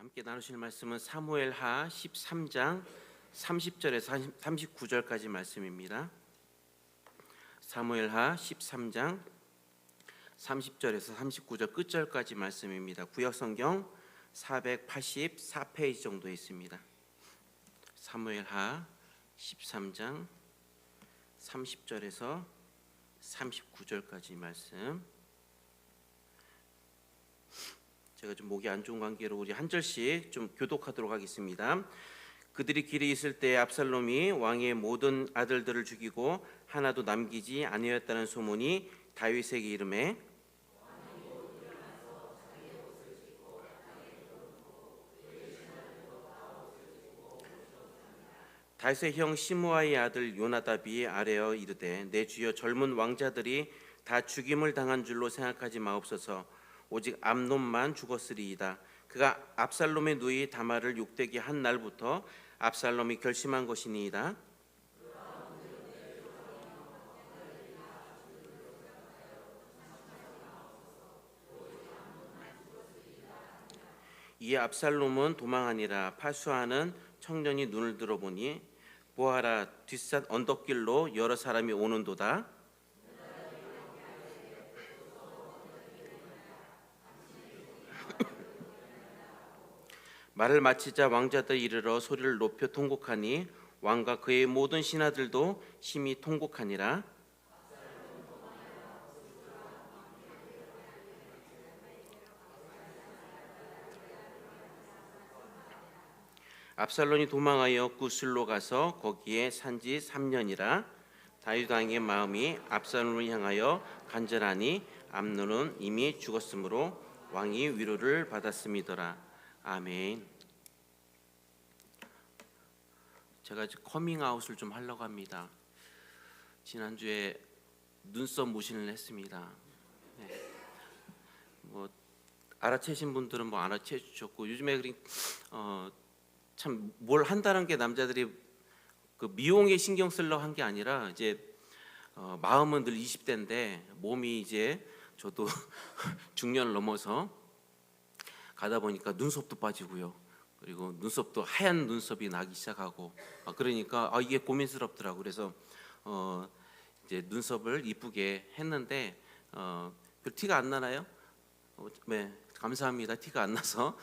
함께 나누실 말씀은 사무엘하 13장 30절에서 39절까지 말씀입니다. 사무엘하 13장 30절에서 39절 끝절까지 말씀입니다. 구역성경 484페이지 정도 있습니다. 사무엘하 13장 30절에서 39절까지 말씀. 제가 좀 목이 안 좋은 관계로 우리 한 절씩 좀 교독하도록 하겠습니다. 그들이 길에 있을 때 압살롬이 왕의 모든 아들들을 죽이고 하나도 남기지 아니하였다는 소문이 다윗에게 이르매 다윗의 형 시므아의 아들 요나답이 아뢰어 이르되 내 주여 젊은 왕자들이 다 죽임을 당한 줄로 생각하지 마옵소서. 오직 암논만 죽었으리이다. 그가 압살롬의 누이 다말을 욕되게 한 날부터 압살롬이 결심한 것이니이다. 이에 압살롬은 도망하니라. 파수하는 청년이 눈을 들어보니 보아라, 뒷산 언덕길로 여러 사람이 오는도다. 말을 마치자 왕자들이 이르러 소리를 높여 통곡하니 왕과 그의 모든 신하들도 심히 통곡하니라. 압살롬이 도망하여 구슬로 가서 거기에 산지 3년이라. 다윗 왕의 마음이 압살롬을 향하여 간절하니 암논은 이미 죽었으므로 왕이 위로를 받았음이더라. 아멘. 제가 커밍아웃을 좀 하려고 합니다. 지난주에 눈썹 무신을 했습니다. 네. 뭐 알아채신 분들은 뭐 알아채 주셨고, 요즘에 참 뭘 한다는 게 남자들이 그 미용에 신경 쓰려고 한 게 아니라 이제 마음은 늘 20대인데 몸이 이제 저도 중년을 넘어서 가다 보니까 눈썹도 빠지고요. 그리고 눈썹도 하얀 눈썹이 나기 시작하고 그러니까 이게 고민스럽더라고. 그래서 이제 눈썹을 이쁘게 했는데 별 티가 안 나나요? 네, 감사합니다. 티가 안 나서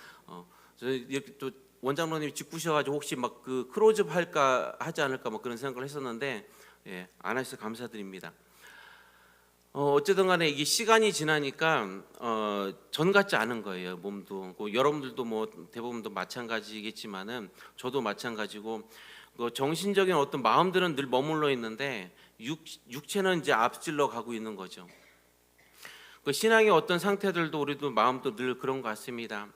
저 이렇게 또 원장로님이 짓꾸셔가지고 혹시 막 그 크로즈업 할까 하지 않을까 뭐 그런 생각을 했었는데 예, 안 하셔서 감사드립니다. 어쨌든 간에 이게 시간이 지나니까 전 같지 않은 거예요. 몸도 여러분들도 뭐 대부분도 마찬가지겠지만은 저도 마찬가지고 정신적인 어떤 마음들은 늘 머물러 있는데 육체는 이제 앞질러 가고 있는 거죠. 신앙의 어떤 상태들도 우리도 마음도 늘 그런 것 같습니다.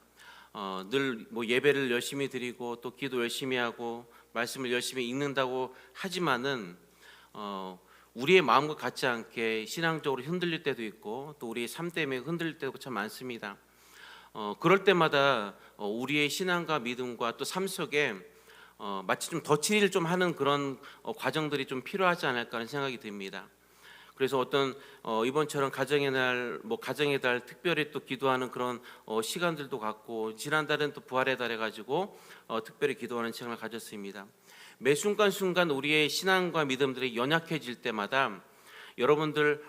늘 뭐 예배를 열심히 드리고 또 기도 열심히 하고 말씀을 열심히 읽는다고 하지만은 우리의 마음과 같지 않게 신앙적으로 흔들릴 때도 있고 또 우리의 삶 때문에 흔들릴 때도 참 많습니다. 그럴 때마다 우리의 신앙과 믿음과 또 삶 속에 마치 좀 덧칠을 좀 하는 그런 과정들이 좀 필요하지 않을까 하는 생각이 듭니다. 그래서 어떤 이번처럼 가정의 날, 뭐 가정의 달 특별히 또 기도하는 그런 시간들도 갖고 지난달은 또 부활의 달 해가지고 특별히 기도하는 시간을 가졌습니다. 매 순간순간 우리의 신앙과 믿음들이 연약해질 때마다 여러분들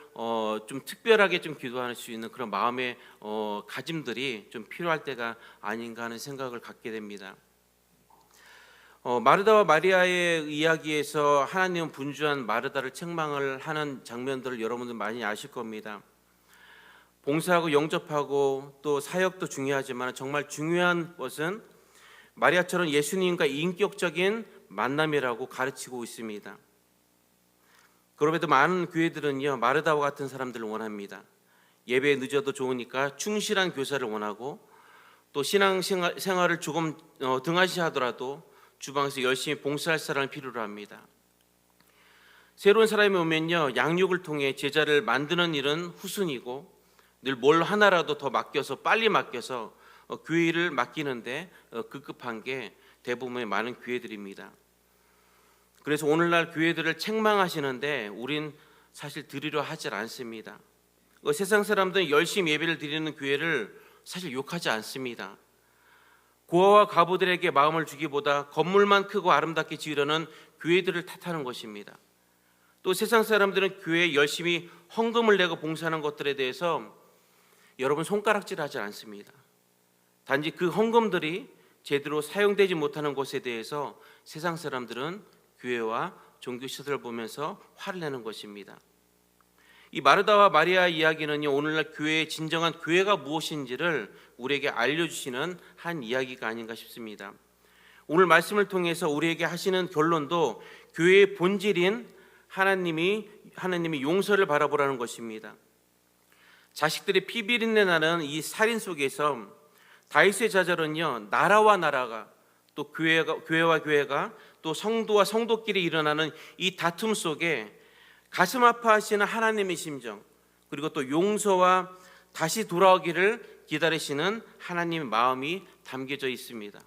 좀 특별하게 좀 기도할 수 있는 그런 마음의 가짐들이 좀 필요할 때가 아닌가 하는 생각을 갖게 됩니다. 마르다와 마리아의 이야기에서 하나님은 분주한 마르다를 책망을 하는 장면들을 여러분들 많이 아실 겁니다. 봉사하고 영접하고 또 사역도 중요하지만 정말 중요한 것은 마리아처럼 예수님과 인격적인 만남이라고 가르치고 있습니다. 그럼에도 많은 교회들은요 마르다와 같은 사람들을 원합니다. 예배에 늦어도 좋으니까 충실한 교사를 원하고 또 신앙생활을 조금 등한시하더라도 주방에서 열심히 봉사할 사람을 필요로 합니다. 새로운 사람이 오면요 양육을 통해 제자를 만드는 일은 후순이고 늘 뭘 하나라도 더 맡겨서 빨리 맡겨서 교회 일을 맡기는데 급급한 게 대부분의 많은 교회들입니다. 그래서 오늘날 교회들을 책망하시는데 우린 사실 드리려 하질 않습니다. 세상 사람들은 열심히 예배를 드리는 교회를 사실 욕하지 않습니다. 고아와 과부들에게 마음을 주기보다 건물만 크고 아름답게 지으려는 교회들을 탓하는 것입니다. 또 세상 사람들은 교회에 열심히 헌금을 내고 봉사하는 것들에 대해서 여러분 손가락질하지 않습니다. 단지 그 헌금들이 제대로 사용되지 못하는 것에 대해서 세상 사람들은 교회와 종교 시설을 보면서 화를 내는 것입니다. 이 마르다와 마리아 이야기는요, 오늘날 교회의 진정한 교회가 무엇인지를 우리에게 알려주시는 한 이야기가 아닌가 싶습니다. 오늘 말씀을 통해서 우리에게 하시는 결론도 교회의 본질인 하나님이 용서를 바라보라는 것입니다. 자식들이 피비린내 나는 이 살인 속에서 다윗의 자절은요, 나라와 나라가 또 교회와 교회가 또 성도와 성도끼리 일어나는 이 다툼 속에 가슴 아파하시는 하나님의 심정, 그리고 또 용서와 다시 돌아오기를 기다리시는 하나님의 마음이 담겨져 있습니다.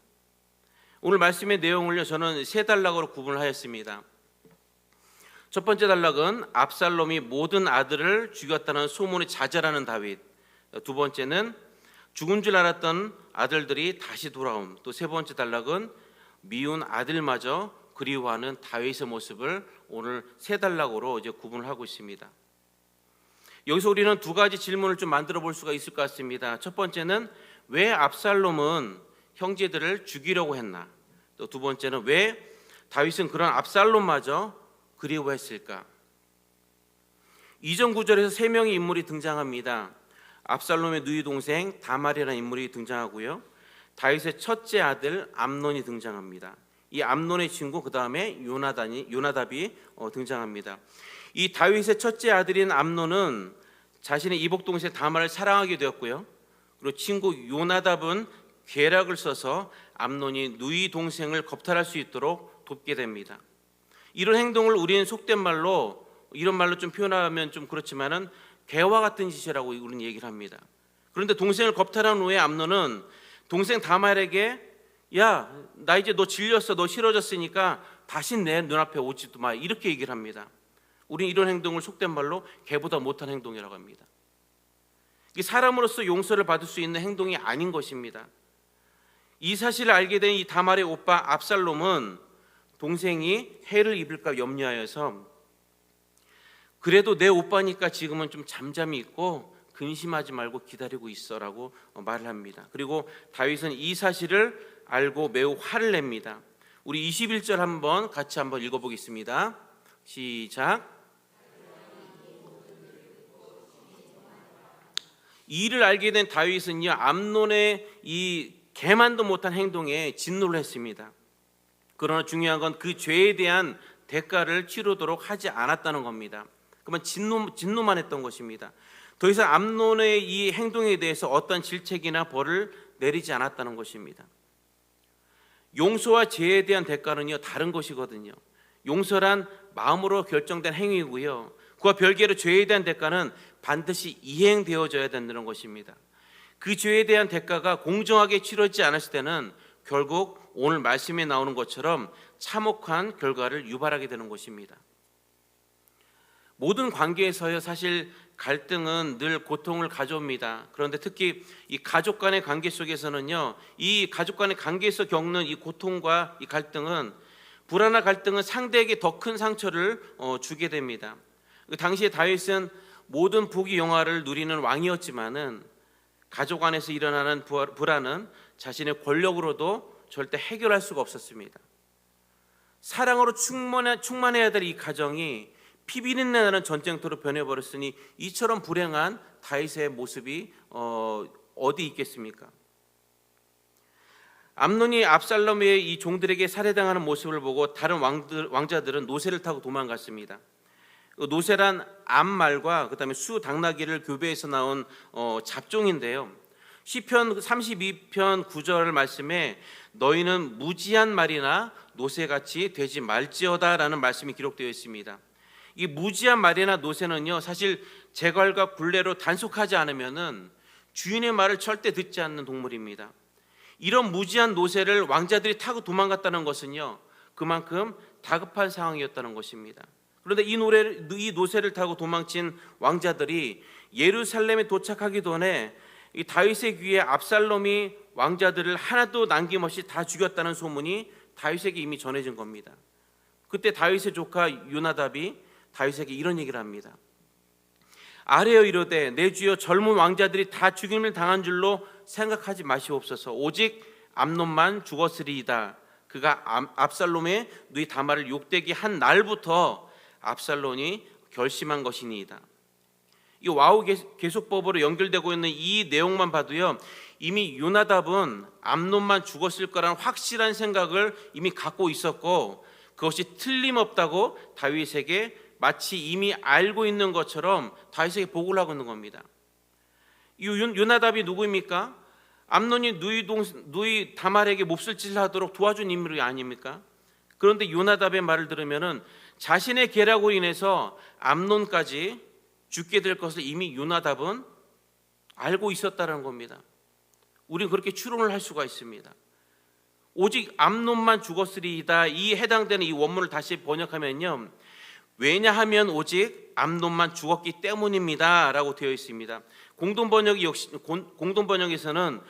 오늘 말씀의 내용을요, 저는 세 단락으로 구분하였습니다. 첫 번째 단락은 압살롬이 모든 아들을 죽였다는 소문에 좌절하는 다윗, 두 번째는 죽은 줄 알았던 아들들이 다시 돌아옴, 또 세 번째 단락은 미운 아들마저 그리워하는 다윗의 모습을 오늘 세 단락으로 이제 구분을 하고 있습니다. 여기서 우리는 두 가지 질문을 좀 만들어 볼 수가 있을 것 같습니다. 첫 번째는 왜 압살롬은 형제들을 죽이려고 했나? 또 두 번째는 왜 다윗은 그런 압살롬마저 그리워했을까? 이전 구절에서 세 명의 인물이 등장합니다. 압살롬의 누이 동생 다말이라는 인물이 등장하고요, 다윗의 첫째 아들 암논이 등장합니다. 이 암논의 친구 그 다음에 요나답이 등장합니다. 이 다윗의 첫째 아들인 암논은 자신의 이복 동생 다말을 사랑하게 되었고요, 그리고 친구 요나답은 계략을 써서 암논이 누이 동생을 겁탈할 수 있도록 돕게 됩니다. 이런 행동을 우리는 속된 말로, 이런 말로 좀 표현하면 좀 그렇지만은 개와 같은 짓이라고 우리는 얘기를 합니다. 그런데 동생을 겁탈한 후에 암논은 동생 다말에게 야, 나 이제 너 질렸어, 너 싫어졌으니까 다시 내 눈앞에 오지도 마, 이렇게 얘기를 합니다. 우리는 이런 행동을 속된 말로 개보다 못한 행동이라고 합니다. 이게 사람으로서 용서를 받을 수 있는 행동이 아닌 것입니다. 이 사실을 알게 된 이 다말의 오빠 압살롬은 동생이 해를 입을까 염려하여서 그래도 내 오빠니까 지금은 좀 잠잠히 있고 근심하지 말고 기다리고 있어라고 말을 합니다. 그리고 다윗은 이 사실을 알고 매우 화를 냅니다. 우리 21절 한번 같이 한번 읽어보겠습니다. 시작. 이 일을 알게 된 다윗은요, 암논의 이 개만도 못한 행동에 진노를 했습니다. 그러나 중요한 건 그 죄에 대한 대가를 치르도록 하지 않았다는 겁니다. 그러면 진노만 했던 것입니다. 더 이상 암논의 이 행동에 대해서 어떤 질책이나 벌을 내리지 않았다는 것입니다. 용서와 죄에 대한 대가는요, 다른 것이거든요. 용서란 마음으로 결정된 행위고요, 그와 별개로 죄에 대한 대가는 반드시 이행되어져야 된다는 것입니다. 그 죄에 대한 대가가 공정하게 치러지지 않았을 때는 결국 오늘 말씀에 나오는 것처럼 참혹한 결과를 유발하게 되는 것입니다. 모든 관계에서요, 사실 갈등은 늘 고통을 가져옵니다. 그런데 특히 이 가족 간의 관계 속에서는요, 이 가족 간의 관계에서 겪는 이 고통과 이 갈등은, 불안한 갈등은 상대에게 더 큰 상처를 주게 됩니다. 당시에 다윗은 모든 부귀 영화를 누리는 왕이었지만은 가족 안에서 일어나는 불안은 자신의 권력으로도 절대 해결할 수가 없었습니다. 사랑으로 충만해야 될 이 가정이 피비린내 나는 전쟁터로 변해버렸으니 이처럼 불행한 다윗의 모습이 어디 있겠습니까? 암논이 압살롬의 이 종들에게 살해당하는 모습을 보고 다른 왕자들은 노새를 타고 도망갔습니다. 노새란 암말과 그다음에 수 당나귀를 교배해서 나온 잡종인데요. 시편 32편 9절 말씀에 너희는 무지한 말이나 노새같이 되지 말지어다라는 말씀이 기록되어 있습니다. 이 무지한 말이나 노새는요, 사실 재갈과 굴레로 단속하지 않으면은 주인의 말을 절대 듣지 않는 동물입니다. 이런 무지한 노새를 왕자들이 타고 도망갔다는 것은요, 그만큼 다급한 상황이었다는 것입니다. 그런데 이 노새를 타고 도망친 왕자들이 예루살렘에 도착하기 전에 이 다윗의 귀에 압살롬이 왕자들을 하나도 남김없이 다 죽였다는 소문이 다윗에게 이미 전해진 겁니다. 그때 다윗의 조카 요나답이 다윗에게 이런 얘기를 합니다. 아뢰어 이르되 내 주여 젊은 왕자들이 다 죽임을 당한 줄로 생각하지 마시옵소서. 오직 암논만 죽었으리이다. 그가 압살롬의 누이 다말을 욕되게 한 날부터 압살롬이 결심한 것이니이다. 이 와우 계속법으로 연결되고 있는 이 내용만 봐도요, 이미 요나답은 암논만 죽었을 거라는 확실한 생각을 이미 갖고 있었고, 그것이 틀림없다고 다윗에게 마치 이미 알고 있는 것처럼 다윗에게 보고를 하고 있는 겁니다. 이 요나답이 누구입니까? 암논이 누이 다말에게 몹쓸 짓을 하도록 도와준 인물이 아닙니까? 그런데 요나답의 말을 들으면은 자신의 계략으로 인해서 암논까지 죽게 될 것을 이미 요나답은 알고 있었다는 겁니다. 우리는 그렇게 추론을 할 수가 있습니다. 오직 암논만 죽었으리이다. 이 해당되는 이 원문을 다시 번역하면요, 왜냐하면 오직 암논만 죽었기 때문입니다라고 되어 있습니다. 공동번역에서는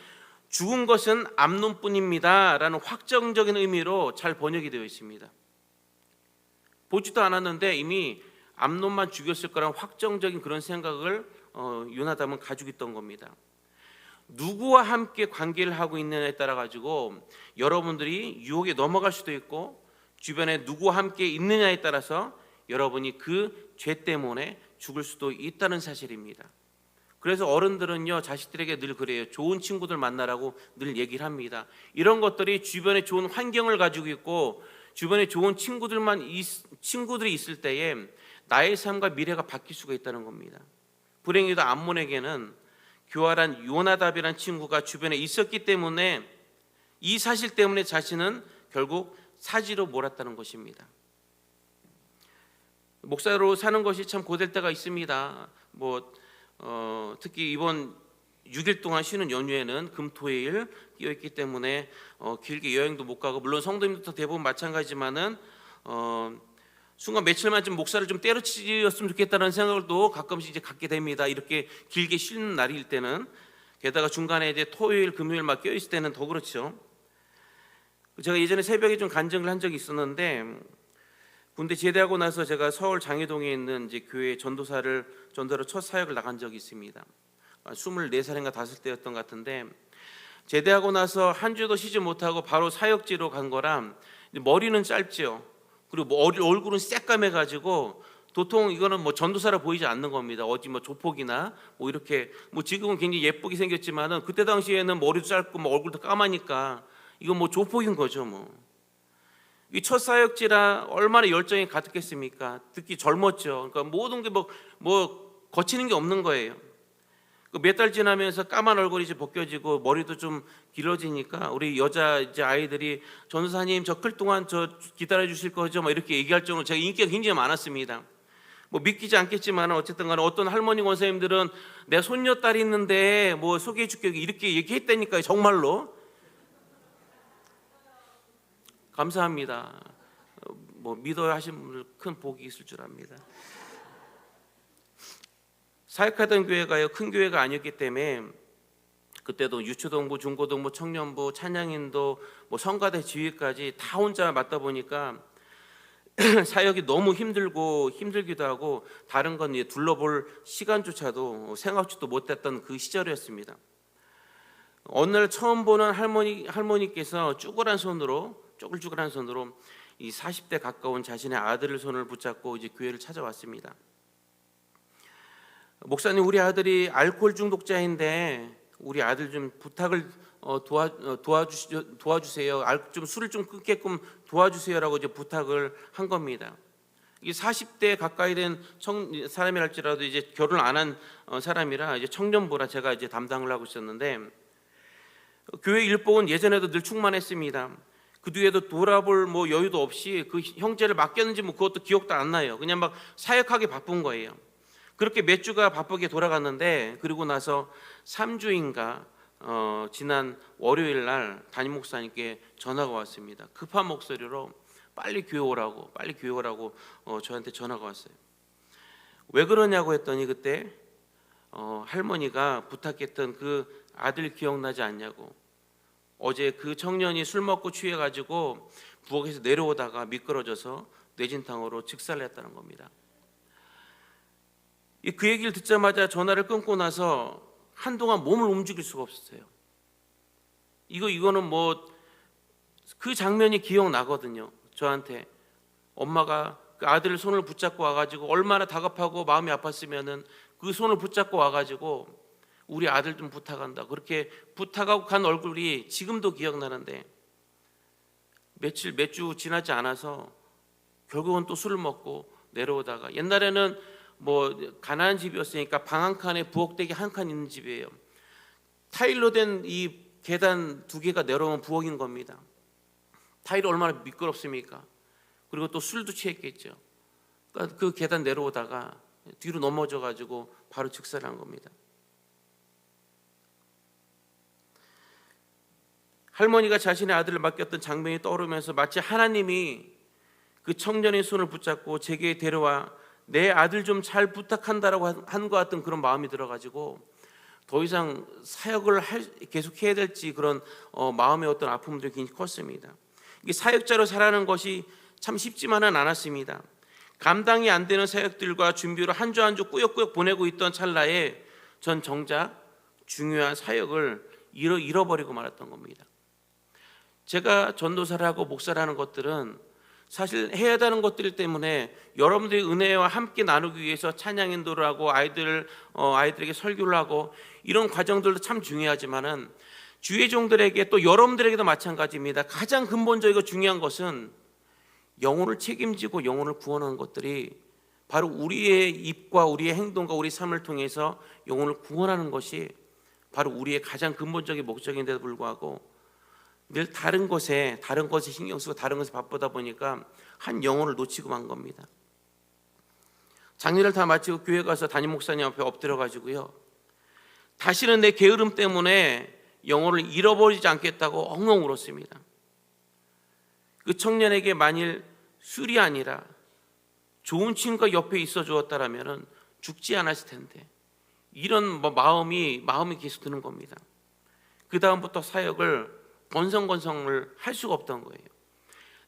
죽은 것은 암논뿐입니다라는 확정적인 의미로 잘 번역이 되어 있습니다. 보지도 않았는데 이미 암논만 죽였을 거라는 확정적인 그런 생각을 요나답은 가지고 있던 겁니다. 누구와 함께 관계를 하고 있느냐에 따라 가지고 여러분들이 유혹에 넘어갈 수도 있고, 주변에 누구와 함께 있느냐에 따라서 여러분이 그 죄 때문에 죽을 수도 있다는 사실입니다. 그래서 어른들은요, 자식들에게 늘 그래요. 좋은 친구들 만나라고 늘 얘기를 합니다. 이런 것들이 주변에 좋은 환경을 가지고 있고 주변에 좋은 친구들이 있을 때에 나의 삶과 미래가 바뀔 수가 있다는 겁니다. 불행히도 암몬에게는 교활한 요나답이라는 친구가 주변에 있었기 때문에 이 사실 때문에 자신은 결국 사지로 몰았다는 것입니다. 목사로 사는 것이 참 고될 때가 있습니다. 특히 이번 6일 동안 쉬는 연휴에는 금토일 끼어있기 때문에 길게 여행도 못 가고, 물론 성도님들도 대부분 마찬가지지만은 순간 며칠만 좀 목사를 좀 때려치웠으면 좋겠다는 생각을 또 가끔씩 이제 갖게 됩니다. 이렇게 길게 쉬는 날일 때는, 게다가 중간에 이제 토요일, 금요일 막 껴있을 때는 더 그렇죠. 제가 예전에 새벽에 좀 간증을 한 적이 있었는데, 군대 제대하고 나서 제가 서울 장회동에 있는 이제 교회 전도로 첫 사역을 나간 적이 있습니다. 24살인가 5때였던 것 같은데, 제대하고 나서 한 주도 쉬지 못하고 바로 사역지로 간 거라 머리는 짧죠. 그리고 얼굴은 새까매가지고 도통 이거는 전도사라 보이지 않는 겁니다. 어디 조폭이나 이렇게 지금은 굉장히 예쁘게 생겼지만은 그때 당시에는 머리도 짧고 얼굴도 까마니까 이건 조폭인 거죠. 이 첫 사역지라 얼마나 열정이 가득했습니까? 특히 젊었죠. 그러니까 모든 게 거치는 게 없는 거예요. 몇 달 지나면서 까만 얼굴이 이제 벗겨지고 머리도 좀 길어지니까 우리 여자 이제 아이들이 전도사님 저 클 동안 저 기다려 주실 거죠? 이렇게 얘기할 정도로 제가 인기가 굉장히 많았습니다. 믿기지 않겠지만 어쨌든 간에 어떤 할머니 권사님들은 내 손녀딸이 있는데 소개해 줄게 이렇게 얘기했다니까요. 정말로 감사합니다. 믿어야 하신 분들 큰 복이 있을 줄 압니다. 사역하던 교회가요, 큰 교회가 아니었기 때문에 그때도 유초동부, 중고동부, 청년부, 찬양인도, 성가대 지휘까지 다 혼자 맡다 보니까 사역이 너무 힘들기도 하고 다른 건 둘러볼 시간조차도 생각지도 못했던 그 시절이었습니다. 어느 날 처음 보는 할머니께서 쭈글쭈글한 손으로 이 40대 가까운 자신의 아들의 손을 붙잡고 이제 교회를 찾아왔습니다. 목사님, 우리 아들이 알코올 중독자인데 우리 아들 좀 부탁을 도와주세요. 좀 술을 좀 끊게끔 도와주세요라고 이제 부탁을 한 겁니다. 이 40대 가까이 된 사람이랄지라도 이제 결혼 안 한 사람이라 이제 청년부라 제가 이제 담당을 하고 있었는데, 교회 일복은 예전에도 늘 충만했습니다. 그 뒤에도 돌아볼 여유도 없이 그 형제를 맡겼는지 그것도 기억도 안 나요. 그냥 사역하기 바쁜 거예요. 그렇게 몇 주가 바쁘게 돌아갔는데, 그리고 나서 3주인가 지난 월요일 날 담임 목사님께 전화가 왔습니다. 급한 목소리로 빨리 교회 오라고 저한테 전화가 왔어요. 왜 그러냐고 했더니 그때 할머니가 부탁했던 그 아들 기억나지 않냐고. 어제 그 청년이 술 먹고 취해가지고 부엌에서 내려오다가 미끄러져서 뇌진탕으로 직사를 했다는 겁니다. 그 얘기를 듣자마자 전화를 끊고 나서 한동안 몸을 움직일 수가 없었어요. 이거는 뭐 그 장면이 기억나거든요. 저한테 엄마가 그 아들 손을 붙잡고 와가지고 얼마나 다급하고 마음이 아팠으면은 그 손을 붙잡고 와가지고 우리 아들 좀 부탁한다 그렇게 부탁하고 간 얼굴이 지금도 기억나는데 몇 주 지나지 않아서 결국은 또 술을 먹고 내려오다가 옛날에는 뭐 가난한 집이었으니까 방 한 칸에 부엌대기 한 칸 있는 집이에요. 타일로 된 이 계단 2개가 내려오면 부엌인 겁니다. 타일이 얼마나 미끄럽습니까? 그리고 또 술도 취했겠죠. 그러니까 그 계단 내려오다가 뒤로 넘어져 가지고 바로 즉사를 한 겁니다. 할머니가 자신의 아들을 맡겼던 장면이 떠오르면서 마치 하나님이 그 청년의 손을 붙잡고 제게 데려와 내 아들 좀 잘 부탁한다라고 한 것 같은 그런 마음이 들어가지고 더 이상 사역을 계속 해야 될지 그런 마음의 어떤 아픔들이 굉장히 컸습니다. 이게 사역자로 살아가는 것이 참 쉽지만은 않았습니다. 감당이 안 되는 사역들과 준비로 한 주 한 주 꾸역꾸역 보내고 있던 찰나에 전 정작 중요한 사역을 잃어버리고 말았던 겁니다. 제가 전도사를 하고 목사를 하는 것들은 사실 해야 되는 것들 때문에 여러분들의 은혜와 함께 나누기 위해서 찬양 인도를 하고 아이들에게 설교를 하고 이런 과정들도 참 중요하지만은 주의 종들에게 또 여러분들에게도 마찬가지입니다. 가장 근본적이고 중요한 것은 영혼을 책임지고 영혼을 구원하는 것들이 바로 우리의 입과 우리의 행동과 우리의 삶을 통해서 영혼을 구원하는 것이 바로 우리의 가장 근본적인 목적인데도 불구하고 늘 다른 것에 신경 쓰고 다른 것에 바쁘다 보니까 한 영혼을 놓치고 만 겁니다. 장례를 다 마치고 교회 가서 담임 목사님 앞에 엎드려 가지고요. 다시는 내 게으름 때문에 영혼을 잃어버리지 않겠다고 엉엉 울었습니다. 그 청년에게 만일 술이 아니라 좋은 친구가 옆에 있어 주었다라면은 죽지 않았을 텐데 이런 마음이 계속 드는 겁니다. 그 다음부터 사역을 건성건성을 할 수가 없던 거예요.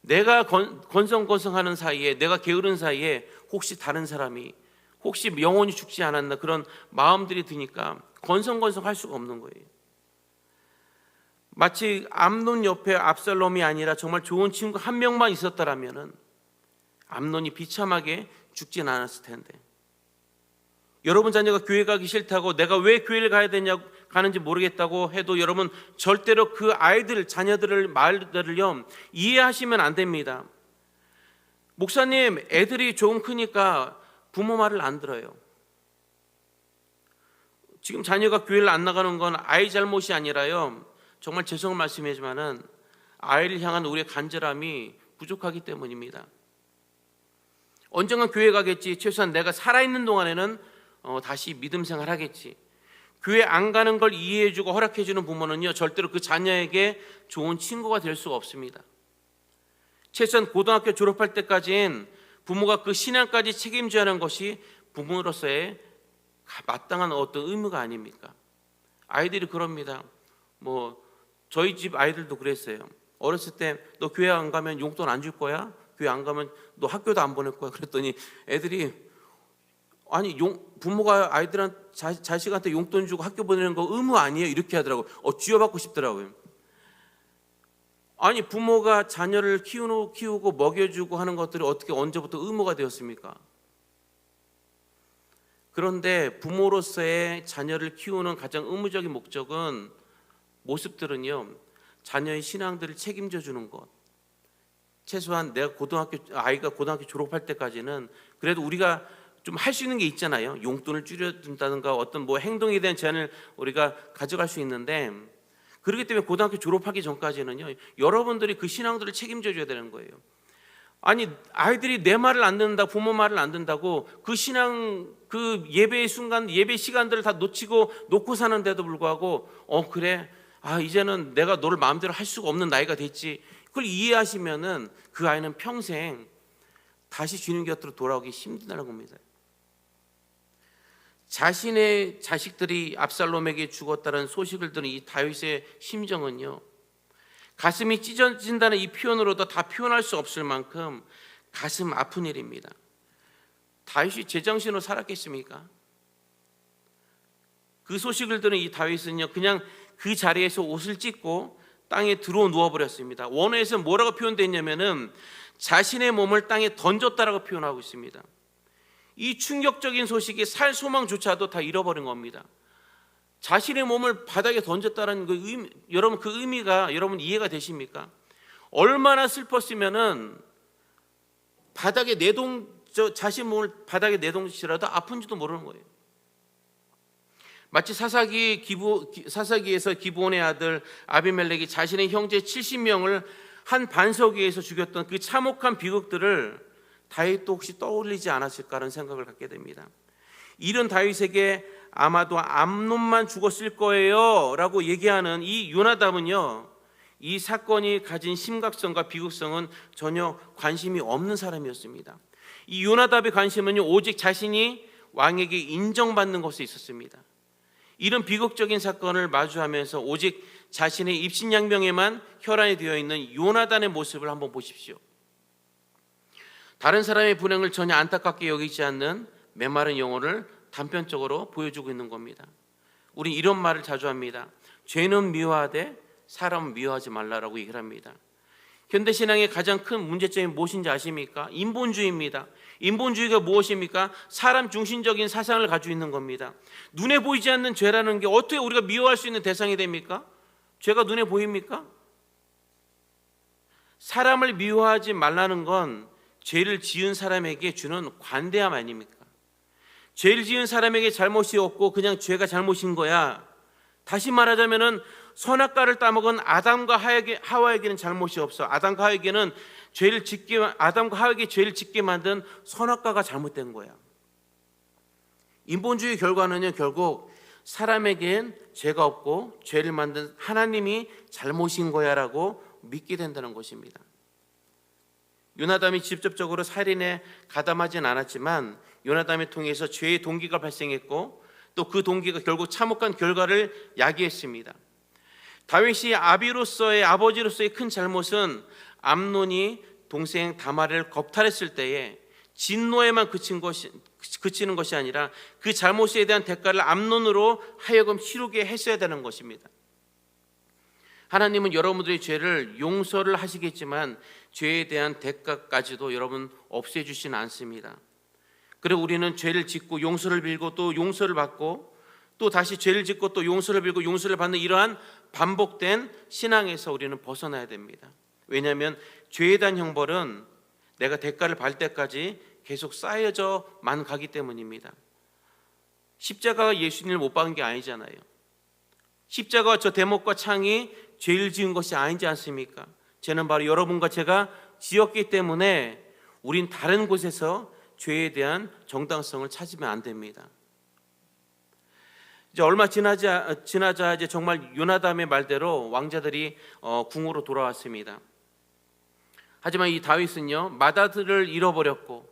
내가 건성건성하는 사이에 내가 게으른 사이에 혹시 다른 사람이 혹시 영혼이 죽지 않았나 그런 마음들이 드니까 건성건성할 수가 없는 거예요. 마치 암논 옆에 압살롬이 아니라 정말 좋은 친구 한 명만 있었더라면은 암논이 비참하게 죽진 않았을 텐데 여러분 자녀가 교회 가기 싫다고 내가 왜 교회를 가는지 모르겠다고 해도 여러분 절대로 그 아이들 자녀들을 말들을요 이해하시면 안 됩니다. 목사님 애들이 조금 크니까 부모 말을 안 들어요. 지금 자녀가 교회를 안 나가는 건 아이 잘못이 아니라요 정말 죄송한 말씀이지만은 아이를 향한 우리의 간절함이 부족하기 때문입니다. 언젠간 교회 가겠지. 최소한 내가 살아있는 동안에는 다시 믿음 생활하겠지. 교회 안 가는 걸 이해해주고 허락해주는 부모는요 절대로 그 자녀에게 좋은 친구가 될 수가 없습니다. 최소한 고등학교 졸업할 때까지는 부모가 그 신앙까지 책임져야 하는 것이 부모로서의 마땅한 어떤 의무가 아닙니까? 아이들이 그럽니다. 뭐 저희 집 아이들도 그랬어요. 어렸을 때 너 교회 안 가면 용돈 안 줄 거야? 교회 안 가면 너 학교도 안 보낼 거야? 그랬더니 애들이 아니 부모가 자식한테 용돈 주고 학교 보내는 거 의무 아니에요? 이렇게 하더라고요. 쥐어받고 싶더라고요. 아니 부모가 자녀를 키우고 먹여주고 하는 것들이 어떻게 언제부터 의무가 되었습니까? 그런데 부모로서의 자녀를 키우는 가장 의무적인 목적은 모습들은요 자녀의 신앙들을 책임져 주는 것. 최소한 아이가 고등학교 졸업할 때까지는 그래도 우리가 좀 할 수 있는 게 있잖아요. 용돈을 줄여준다든가 어떤 뭐 행동에 대한 제한을 우리가 가져갈 수 있는데 그렇기 때문에 고등학교 졸업하기 전까지는요 여러분들이 그 신앙들을 책임져 줘야 되는 거예요. 아니 아이들이 내 말을 안 듣는다 부모 말을 안 듣는다고 그 신앙 그 예배의 순간 예배 시간들을 다 놓고 사는데도 불구하고 그래 이제는 내가 너를 마음대로 할 수가 없는 나이가 됐지. 그걸 이해하시면은 그 아이는 평생 다시 주님 곁으로 돌아오기 힘들다는 겁니다. 자신의 자식들이 압살롬에게 죽었다는 소식을 들은 이 다윗의 심정은요 가슴이 찢어진다는 이 표현으로도 다 표현할 수 없을 만큼 가슴 아픈 일입니다. 다윗이 제정신으로 살았겠습니까? 그 소식을 들은 이 다윗은요, 그냥 그 자리에서 옷을 찢고 땅에 들어 누워버렸습니다. 원어에서 뭐라고 표현되어 있냐면은 자신의 몸을 땅에 던졌다라고 표현하고 있습니다. 이 충격적인 소식이 살 소망조차도 다 잃어버린 겁니다. 자신의 몸을 바닥에 던졌다는 그 의미, 여러분 그 의미가 여러분 이해가 되십니까? 얼마나 슬펐으면은 바닥에 자신 몸을 바닥에 내동시라도 아픈지도 모르는 거예요. 마치 사사기에서 기브온의 아들 아비멜렉이 자신의 형제 70명을 한 반석 위에서 죽였던 그 참혹한 비극들을 다윗도 혹시 떠올리지 않았을까라는 생각을 갖게 됩니다. 이런 다윗에게 아마도 암논만 죽었을 거예요 라고 얘기하는 이 요나답은요, 이 사건이 가진 심각성과 비극성은 전혀 관심이 없는 사람이었습니다. 이 요나답의 관심은요, 오직 자신이 왕에게 인정받는 것에 있었습니다. 이런 비극적인 사건을 마주하면서 오직 자신의 입신양명에만 혈안이 되어 있는 요나단의 모습을 한번 보십시오. 다른 사람의 불행을 전혀 안타깝게 여기지 않는 메마른 영혼을 단편적으로 보여주고 있는 겁니다. 우리 이런 말을 자주 합니다. 죄는 미워하되 사람은 미워하지 말라라고 얘기를 합니다. 현대신앙의 가장 큰 문제점이 무엇인지 아십니까? 인본주의입니다. 인본주의가 무엇입니까? 사람 중심적인 사상을 가지고 있는 겁니다. 눈에 보이지 않는 죄라는 게 어떻게 우리가 미워할 수 있는 대상이 됩니까? 죄가 눈에 보입니까? 사람을 미워하지 말라는 건 죄를 지은 사람에게 주는 관대함 아닙니까? 죄를 지은 사람에게 잘못이 없고 그냥 죄가 잘못인 거야. 다시 말하자면은 선악과를 따먹은 아담과 하와에게는 잘못이 없어. 아담과 하와에게는 아담과 하와에게 죄를 짓게 만든 선악과가 잘못된 거야. 인본주의 결과는요, 결국 사람에겐 죄가 없고 죄를 만든 하나님이 잘못인 거야라고 믿게 된다는 것입니다. 요나담이 직접적으로 살인에 가담하진 않았지만 요나담을 통해서 죄의 동기가 발생했고 또 그 동기가 결국 참혹한 결과를 야기했습니다. 다윗이 아버지로서의 큰 잘못은 암논이 동생 다말을 겁탈했을 때에 진노에만 그치는 것이 아니라 그 잘못에 대한 대가를 암논으로 하여금 치르게 했어야 되는 것입니다. 하나님은 여러분들의 죄를 용서를 하시겠지만 죄에 대한 대가까지도 여러분 없애주시는 않습니다. 그리고 우리는 죄를 짓고 용서를 빌고 또 용서를 받고 또 다시 죄를 짓고 또 용서를 빌고 용서를 받는 이러한 반복된 신앙에서 우리는 벗어나야 됩니다. 왜냐하면 죄에 대한 형벌은 내가 대가를 받을 때까지 계속 쌓여져만 가기 때문입니다. 십자가가 예수님을 못 박은 게 아니잖아요. 십자가와 저 대목과 창이 죄를 지은 것이 아니지 않습니까? 죄는 바로 여러분과 제가 지었기 때문에 우린 다른 곳에서 죄에 대한 정당성을 찾으면 안 됩니다. 이제 얼마 지나자 이제 정말 요나담의 말대로 왕자들이 궁으로 돌아왔습니다. 하지만 이 다윗은요, 맏아들을 잃어버렸고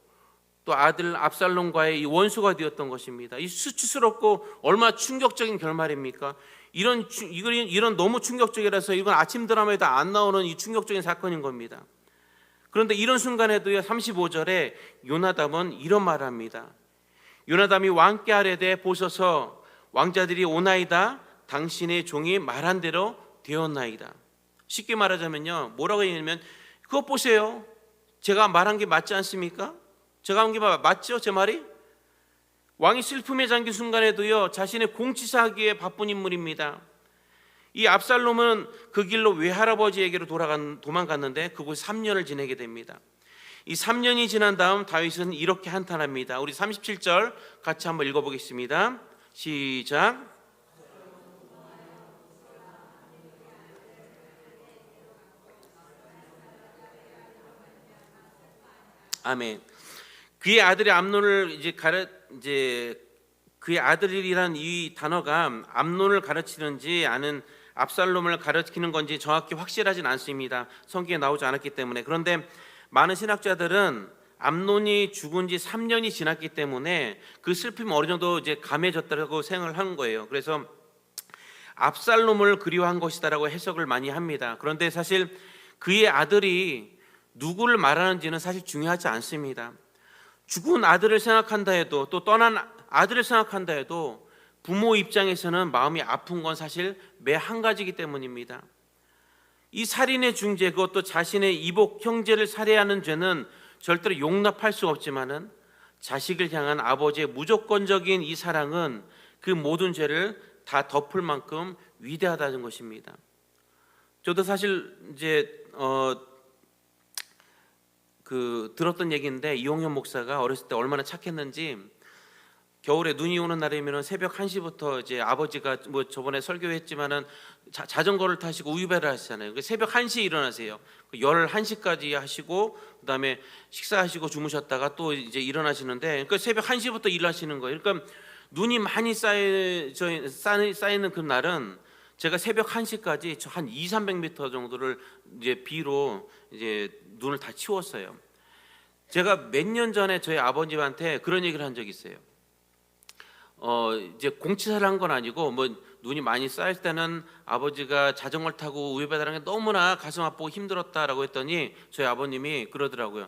또 아들 압살롬과의 이 원수가 되었던 것입니다. 이 수치스럽고 얼마나 충격적인 결말입니까? 이런 너무 충격적이라서 이건 아침 드라마에도 안 나오는 이 충격적인 사건인 겁니다. 그런데 이런 순간에도요, 35절에 요나담은 이런 말을 합니다. 요나담이 왕께 아뢰되 보소서 왕자들이 오나이다. 당신의 종이 말한 대로 되었나이다. 쉽게 말하자면요, 뭐라고 얘기하냐면 그것 보세요. 제가 말한 게 맞지 않습니까? 제가 한 게 맞죠? 제 말이? 왕이 슬픔에 잠긴 순간에도요, 자신의 공치사하기에 바쁜 인물입니다. 이 압살롬은 그 길로 외할아버지에게로 도망갔는데 그곳에 3년을 지내게 됩니다. 이 3년이 지난 다음 다윗은 이렇게 한탄합니다. 우리 37절 같이 한번 읽어보겠습니다. 시작. 아멘. 그의 아들이 암논을 그의 아들이란 이 단어가 암논을 가르치는지 아는 압살롬을 가르치는 건지 정확히 확실하진 않습니다. 성경에 나오지 않았기 때문에. 그런데 많은 신학자들은 암논이 죽은 지 3년이 지났기 때문에 그 슬픔이 어느 정도 이제 감해졌다고 생각을 한 거예요. 그래서 압살롬을 그리워한 것이다라고 해석을 많이 합니다. 그런데 사실 그의 아들이 누구를 말하는지는 사실 중요하지 않습니다. 죽은 아들을 생각한다 해도, 또 떠난 아들을 생각한다 해도 부모 입장에서는 마음이 아픈 건 사실 매 한 가지이기 때문입니다. 이 살인의 중죄, 그것도 자신의 이복 형제를 살해하는 죄는 절대로 용납할 수 없지만은 자식을 향한 아버지의 무조건적인 이 사랑은 그 모든 죄를 다 덮을 만큼 위대하다는 것입니다. 저도 사실 이제 들었던 얘기인데, 이용현 목사가 어렸을 때 얼마나 착했는지, 겨울에 눈이 오는 날이면 새벽 1시부터 이제 아버지가 뭐 저번에 설교했지만은 자전거를 타시고 우유배를 하시잖아요. 새벽 1시에 일어나세요. 11시까지 하시고 그다음에 식사하시고 주무셨다가 또 이제 일어나시는데, 그러니까 새벽 1시부터 일하시는 거예요. 그러니까 눈이 많이 쌓이는 그 날은 제가 새벽 1시까지 한 200-300m 정도를 이제 비로 이제 눈을 다 치웠어요. 제가 몇 년 전에 저희 아버님한테 그런 얘기를 한 적이 있어요. 이제 공치사를 한 건 아니고, 뭐 눈이 많이 쌓일 때는 아버지가 자전거를 타고 우유 배달하는 게 너무나 가슴 아프고 힘들었다라고 했더니 저희 아버님이 그러더라고요.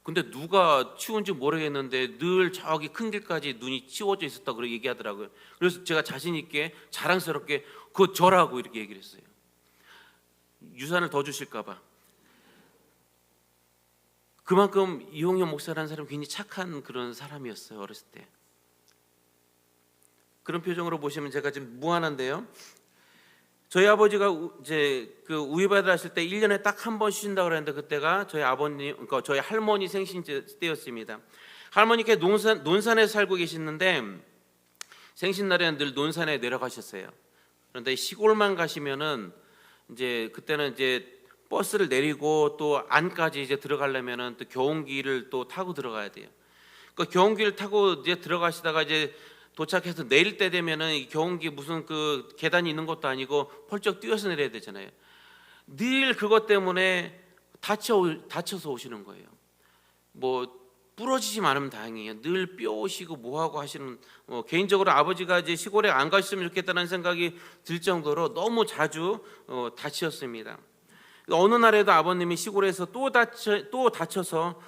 근데 누가 치운지 모르겠는데 늘 저기 큰 길까지 눈이 치워져 있었다고 그렇게 얘기하더라고요. 그래서 제가 자신 있게 자랑스럽게 그거 저라고 이렇게 얘기를 했어요. 유산을 더 주실까 봐. 그만큼 이용현 목사라는 사람은 굉장히 착한 그런 사람이었어요, 어렸을 때. 그런 표정으로 보시면 제가 지금 무한한데요. 저희 아버지가 이제 그 우유배달 하실 때 1년에 딱 한 번 쉬신다고 그랬는데, 그때가 저희 아버님, 그러니까 저희 할머니 생신 때였습니다. 할머니께 논산에 살고 계시는데 생신날에는 늘 논산에 내려가셨어요. 그런데 시골만 가시면은 이제 그때는 이제 버스를 내리고 또 안까지 이제 들어가려면은 또 경운기를 또 타고 들어가야 돼요. 그 경운기를 타고 이제 들어가시다가 이제 도착해서 내릴 때 되면은 이 경운기 무슨 그 계단이 있는 것도 아니고 펄쩍 뛰어서 내려야 되잖아요. 늘 그것 때문에 다쳐서 오시는 거예요. 뭐 부러지지 않으면 다행이에요. 늘 뼈 오시고 뭐하고 하시는, 개인적으로 아버지가 이제 시골에 안 가셨으면 좋겠다는 생각이 들 정도로 너무 자주 다치셨습니다. 어느 날에도 아버님이 시골에서 또 다쳐서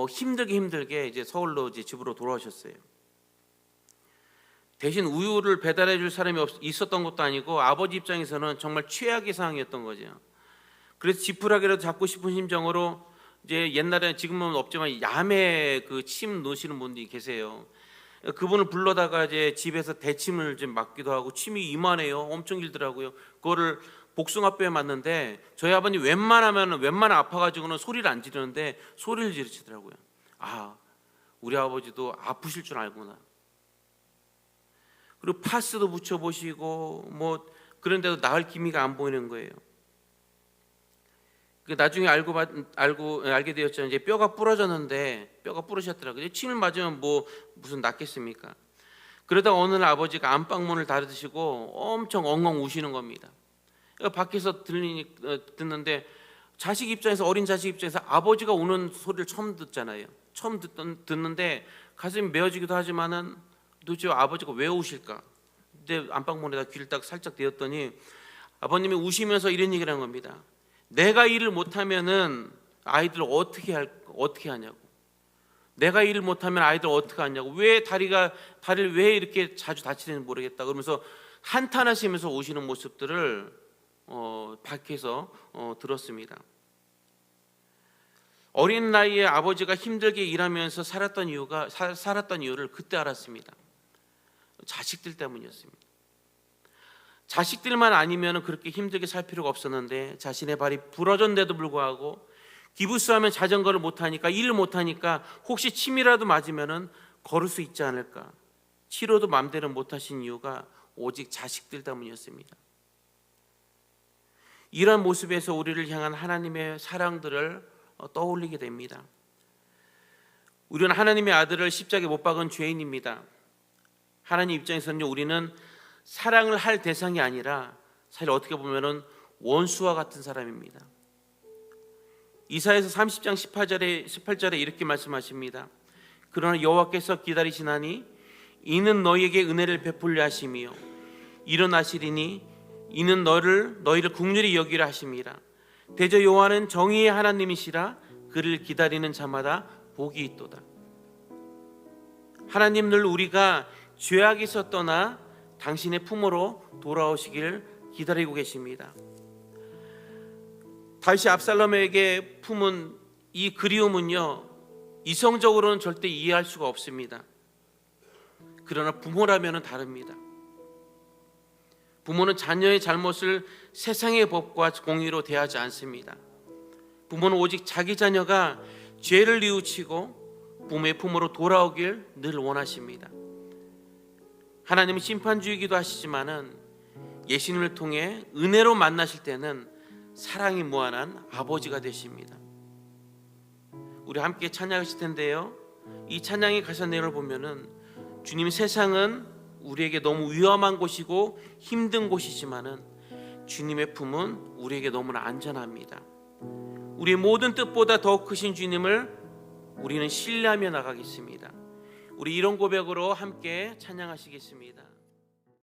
힘들게 이제 서울로 이제 집으로 돌아오셨어요. 대신 우유를 배달해 줄 사람이 있었던 것도 아니고 아버지 입장에서는 정말 최악의 상황이었던 거죠. 그래서 지푸라기라도 잡고 싶은 심정으로, 이제 옛날에 지금은 없지만 야매 그 침 넣으시는 분들이 계세요. 그분을 불러다가 이제 집에서 대침을 좀 맞기도 하고, 침이 이만해요. 엄청 길더라고요. 그거를 복숭아뼈에 맞는데 저희 아버님 웬만하면 아파가지고는 소리를 안 지르는데 소리를 지르시더라고요. 아, 우리 아버지도 아프실 줄 알구나. 그리고 파스도 붙여보시고 뭐 그런데도 나을 기미가 안 보이는 거예요. 나중에 알게 되었죠. 이제 뼈가 부러졌는데, 뼈가 부러졌더라고요. 침을 맞으면 뭐 무슨 낫겠습니까? 그러다 어느 날 아버지가 안방문을 닫으시고 엄청 엉엉 우시는 겁니다. 밖에서 듣는데 어린 자식 입장에서 아버지가 우는 소리를 처음 듣잖아요. 처음 듣는데 가슴이 메어지기도 하지만은 도대체 아버지가 왜 우실까? 근데 안방문에다 귀를 딱 살짝 대었더니 아버님이 우시면서 이런 얘기를 한 겁니다. 내가 일을 못하면은 아이들 어떻게 하냐고. 내가 일을 못하면 아이들 어떻게 하냐고. 다리를 왜 이렇게 자주 다치는지 모르겠다. 그러면서 한탄하시면서 오시는 모습들을 밖에서 들었습니다. 어린 나이에 아버지가 힘들게 일하면서 살았던 이유를 그때 알았습니다. 자식들 때문이었습니다. 자식들만 아니면 그렇게 힘들게 살 필요가 없었는데, 자신의 발이 부러졌는데도 불구하고 기부스하면 자전거를 못하니까, 일을 못하니까 혹시 침이라도 맞으면 걸을 수 있지 않을까, 치료도 마음대로 못하신 이유가 오직 자식들 때문이었습니다. 이런 모습에서 우리를 향한 하나님의 사랑들을 떠올리게 됩니다. 우리는 하나님의 아들을 십자가에 못 박은 죄인입니다. 하나님 입장에서는 우리는 사랑을 할 대상이 아니라 사실 어떻게 보면은 원수와 같은 사람입니다. 이사야서 30장 18절에 이렇게 말씀하십니다. 그러나 여호와께서 기다리시나니 이는 너희에게 은혜를 베풀려 하심이요 일어나시리니 이는 너희를 긍휼히 여기라 하심이라. 대저 여호와는 정의의 하나님이시라. 그를 기다리는 자마다 복이 있도다. 하나님 늘 우리가 죄악에서 떠나 당신의 품으로 돌아오시길 기다리고 계십니다. 다윗이 압살롬에게 품은 이 그리움은요, 이성적으로는 절대 이해할 수가 없습니다. 그러나 부모라면 다릅니다. 부모는 자녀의 잘못을 세상의 법과 공의로 대하지 않습니다. 부모는 오직 자기 자녀가 죄를 뉘우치고 부모의 품으로 돌아오길 늘 원하십니다. 하나님은 심판주이기도 하시지만은 예수님을 통해 은혜로 만나실 때는 사랑이 무한한 아버지가 되십니다. 우리 함께 찬양하실 텐데요, 이 찬양의 가사 내용을 보면은 주님, 세상은 우리에게 너무 위험한 곳이고 힘든 곳이지만은 주님의 품은 우리에게 너무나 안전합니다. 우리의 모든 뜻보다 더 크신 주님을 우리는 신뢰하며 나가겠습니다. 우리 이런 고백으로 함께 찬양하시겠습니다.